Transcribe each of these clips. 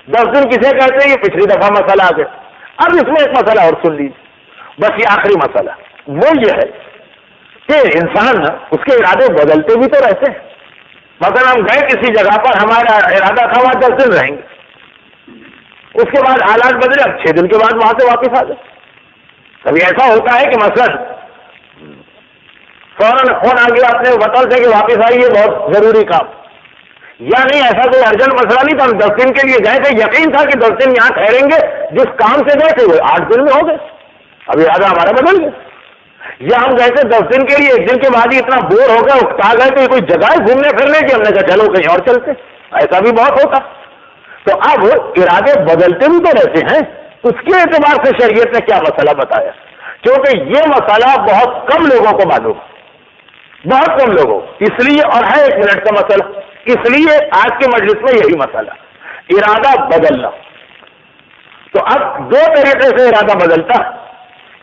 10 دن کسے کہتے ہیں؟ یہ پچھلی دفعہ مسئلہ آ گیا. اب اس میں ایک مسئلہ اور سن لیجیے، بس یہ آخری مسئلہ، وہ یہ ہے کہ انسان اس کے ارادے بدلتے بھی تو رہتے ہیں. مثلا ہم گئے کسی جگہ پر، ہمارا ارادہ تھا وہاں 10 دن رہیں گے، اس کے بعد حالات بدلے، اب 6 دن کے بعد وہاں سے واپس آ گئے. کبھی ایسا ہوتا ہے کہ مثلا فوراً فون آ گیا اپنے وطن سے کہ واپس آئیے، بہت ضروری کام، یا نہیں ایسا کوئی ارجنٹ مسئلہ نہیں تھا، ہم 10 دن کے لیے گئے تھے، یقین تھا کہ 10 دن یہاں ٹھہریں گے، جس کام سے گئے تھے وہ 8 دن میں ہو گئے، اب ارادہ ہمارا بدل گیا. یا ہم گئے تھے 10 دن کے لیے، 1 دن کے بعد ہی اتنا بور ہو گئے، اکتا گئے تو یہ کوئی جگہ ہے گھومنے پھرنے کی، ہم نے کہا چلو کہیں اور چلتے. ایسا بھی بہت ہوتا. تو اب ارادے بدلتے بھی تو رہتے ہیں. اس کے اعتبار سے شریعت نے کیا مسئلہ بتایا؟ کیونکہ یہ مسئلہ بہت کم لوگوں کو معلوم، بہت کم لوگوں، اس لیے، اور ہے 1 منٹ کا مسئلہ، اس لیے آج کے مجلس میں یہی مسئلہ، ارادہ بدلنا. تو اب 2 طریقے سے ارادہ بدلتا.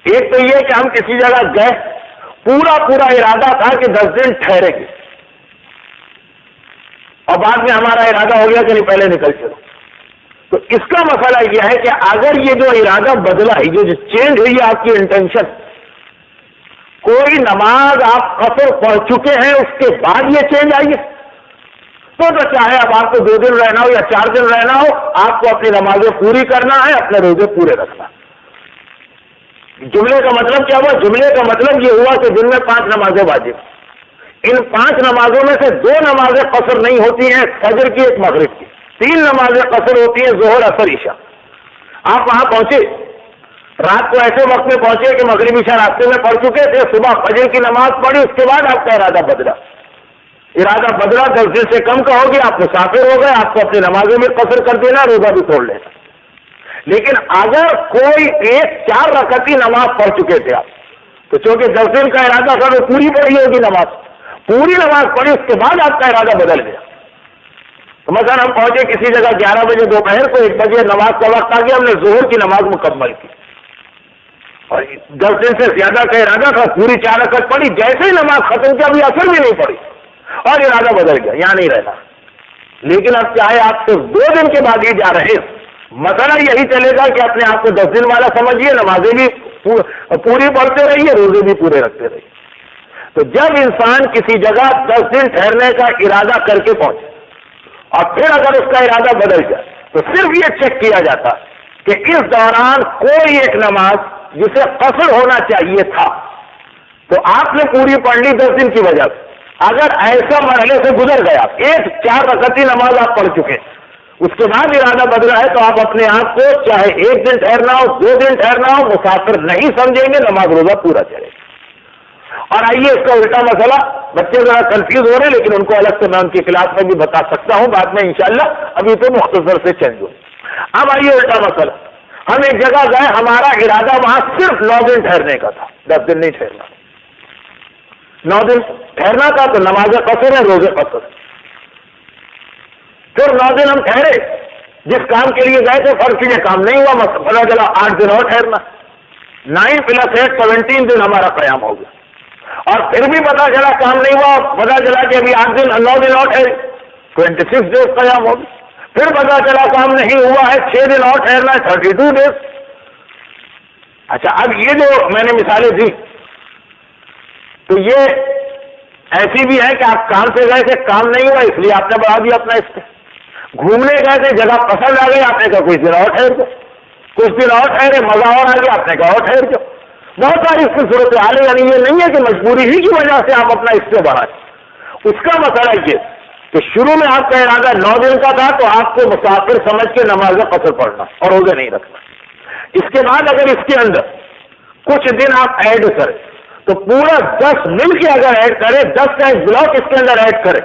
ایک تو یہ کہ ہم کسی جگہ گئے، پورا ارادہ تھا کہ 10 دن ٹھہرے گے، اور بعد میں ہمارا ارادہ ہو گیا کہ نہیں پہلے نکل چلو. تو اس کا مسئلہ یہ ہے کہ اگر یہ جو ارادہ بدلا ہے، جو چینج ہوئی ہے آپ کی انٹینشن، کوئی نماز آپ قصر پڑھ چکے ہیں اس کے بعد یہ چینج آئی ہے، تو چاہے اب آپ کو 2 دن رہنا ہو یا 4 دن رہنا ہو، آپ کو اپنی نمازیں پوری کرنا ہے، اپنے روزے پورے رکھنا. جملے کا مطلب کیا ہوا؟ جملے کا مطلب یہ ہوا کہ دن میں 5 نمازیں واجب، ان 5 نمازوں میں سے 2 نمازیں قصر نہیں ہوتی ہیں، فجر کی، ایک مغرب کی. 3 نمازیں قصر ہوتی ہیں، ظہر، عصر، عشاء. آپ وہاں پہنچے، رات کو ایسے وقت میں پہنچے کہ مغرب عشاء راستے میں پڑھ چکے تھے، صبح فجر کی نماز پڑھی، اس کے بعد آپ کا ارادہ بدلا. 10 دن سے کم کا ہو گیا، آپ مسافر ہو گئے، آپ کو اپنی نمازوں میں قصر کر دینا، روزہ بھی توڑ لینا. لیکن اگر کوئی 4 رکعت کی نماز پڑھ چکے تھے آپ، تو چونکہ 10 دن کا ارادہ تھا تو پوری پڑھی ہوگی نماز، پوری نماز پڑھی، اس کے بعد آپ کا ارادہ بدل گیا. تو مثلا ہم پہنچے کسی جگہ 11 بجے دوپہر کو، 1 بجے نماز کا وقت آ گیا، ہم نے ظہر کی نماز مکمل کی، اور 10 دن سے زیادہ کا ارادہ تھا، پوری 4 رکعت پڑھی، جیسے ہی نماز ختم کیا ابھی اثر بھی نہیں پڑی اور ارادہ بدل گیا، یہاں نہیں رہنا. لیکن اب چاہے آپ صرف 2 دن کے بعد ہی جا رہے ہیں، مسئلہ یہی چلے گا کہ اپنے آپ کو 10 دن والا سمجھیے، نمازیں بھی پوری پڑھتے رہیے، روزے بھی پورے رکھتے رہیے. تو جب انسان کسی جگہ 10 دن ٹھہرنے کا ارادہ کر کے پہنچے، اور پھر اگر اس کا ارادہ بدل جائے، تو صرف یہ چیک کیا جاتا کہ اس دوران کوئی ایک نماز جسے قصر ہونا چاہیے تھا تو آپ نے پوری پڑھ لی 10 دن کی وجہ سے. اگر ایسا مرحلے سے گزر گیا، 4 رکعتی نماز آپ پڑھ چکے، اس کے بعد ارادہ بدلا ہے، تو آپ اپنے آپ کو چاہے 1 دن ٹھہرنا ہو، 2 دن ٹھہرنا ہو، مسافر نہیں سمجھیں گے، نماز روزہ پورا چلے گا. اور آئیے اس کا الٹا مسئلہ، بچے ذرا کنفیوز ہو رہے ہیں لیکن ان کو الگ سے میں ان کی کلاس میں بھی بتا سکتا ہوں بعد میں انشاءاللہ، ابھی تو مختصر سے چینج ہو. اب آئیے الٹا مسئلہ، ہم ایک جگہ گئے، ہمارا ارادہ وہاں صرف 9 دن ٹھہرنے کا تھا، 10 دن نہیں ٹھہرنا، 9 دن ٹھہرنا تھا، تو نماز قصر ہے، روزے قصر. پھر 9 دن ہم ٹھہرے، جس کام کے لیے گئے تھے فرض کیجیے کام نہیں ہوا، پتا چلا 8 دن اور ٹھہرنا، 9 + 8 17 دن ہمارا قیام ہو گیا. اور پھر بھی پتا چلا کام نہیں ہوا، پتا چلا کہ ابھی 8 دن 9 دن اور ٹھہرے، 26 ڈیز قیام ہو گیا. پھر پتا چلا کام نہیں ہوا ہے، 6 دن اور ٹھہرنا ہے، 32 ڈیز. اچھا، اب یہ جو میں نے مثالیں دی، تو یہ ایسی بھی ہے کہ آپ کام سے گئے تھے، کام نہیں ہوا اس لیے آپ نے بڑھا دیا اپنا اس پہ. گھومنے گئے تھے، جگہ پسند آ گئی، آپ نے کہا کچھ دن اور ٹھہر جاؤ، کچھ دن اور ٹھہرے، مزہ اور آ گیا، آپ نے کہا اور ٹھہر جاؤ. بہت ساری اس کی صورت حال ہے، یعنی یہ نہیں ہے کہ مجبوری ہی کی وجہ سے آپ اپنا اس سے بڑھائیں. اس کا مسئلہ یہ کہ شروع میں آپ کا ارادہ 9 دن کا تھا، تو آپ کو مسافر سمجھ کے نماز قصر پڑھنا اور روزے نہیں رکھنا. اس کے بعد اگر اس کے اندر کچھ دن آپ ایڈ کریں، تو پورا 10 مل کے اگر ایڈ کرے، 10 کا ایک بلاک اس کے اندر ایڈ کرے،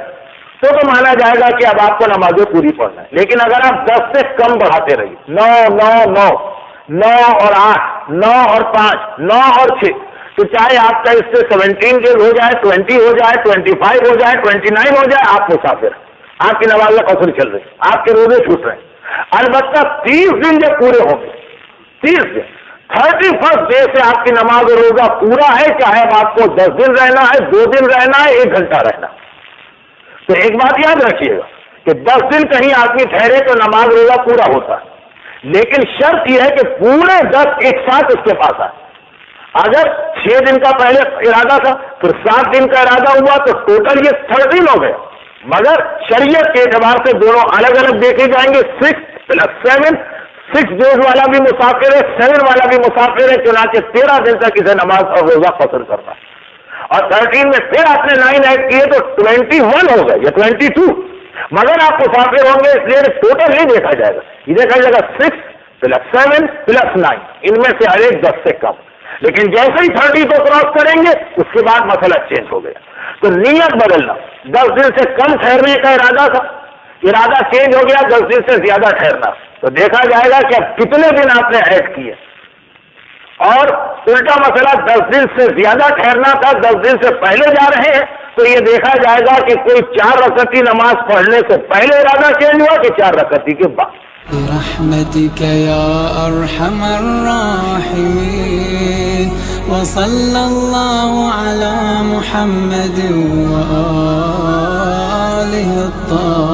تو مانا جائے گا کہ اب آپ کو نمازیں پوری پڑھنا ہے. لیکن اگر آپ 10 سے کم بڑھاتے رہیے، 9 9 9 9 اور 8 9 اور 5 9 اور 6، تو چاہے آپ کا اس سے 17 ڈیز ہو جائے، 20 ہو جائے، 25 ہو جائے، 29 ہو جائے، آپ مسافر، آپ کی نماز قصر چل رہی، آپ کے روزے چھوٹ رہے ہیں. البتہ 30 دن جب پورے ہوں گے، 30 دن 31 ڈے سے آپ کی نماز اور روزہ پورا ہے، چاہے اب آپ کو 10 دن رہنا ہے، 2 دن رہنا ہے، 1 گھنٹہ رہنا. تو ایک بات یاد رکھیے گا کہ 10 دن کہیں آدمی ٹھہرے تو نماز روزہ پورا ہوتا ہے، لیکن شرط یہ ہے کہ پورے 10 ایک ساتھ اس کے پاس آئے۔ اگر 6 دن کا پہلے ارادہ تھا پھر 7 دن کا ارادہ ہوا تو ٹوٹل یہ 13 ہو گئے، مگر شریعت کے اعتبار سے دونوں الگ الگ دیکھے جائیں گے۔ 6 + 7، 6 ڈیز والا بھی مسافر ہے، 7 والا بھی مسافر ہے، چنانچہ 13 دن تک اسے نماز اور روزہ قصر کرنا ہے۔ اور 13 میں پھر آپ نے 9 ایڈ کیے تو 21 ہو گئے یا 22، مگر آپ مسافر ہوں گے اس لیے ٹوٹل نہیں دیکھا جائے گا، یہ دیکھا جائے گا 6 + 7 + 9، ان میں سے ہر ایک 10 سے کم۔ لیکن جیسے ہی 30 کو کراس کریں گے اس کے بعد مسئلہ چینج ہو گیا، تو نیت بدلنا۔ 10 دن سے کم ٹھہرنے کا ارادہ تھا، ارادہ چینج ہو گیا 10 دن سے زیادہ ٹھہرنا، تو دیکھا جائے گا کہ اب کتنے دن آپ نے ایڈ کیے۔ اور الٹا مسئلہ 10 دن سے زیادہ ٹھہرنا تھا، 10 دن سے پہلے جا رہے ہیں، تو یہ دیکھا جائے گا کہ کوئی 4 رکعتی نماز پڑھنے سے پہلے ارادہ چینج ہوا کہ 4 رکعتی کے بعد۔ برحمتك يا أرحم الراحمين وصلى الله على محمد وآله الطاهرين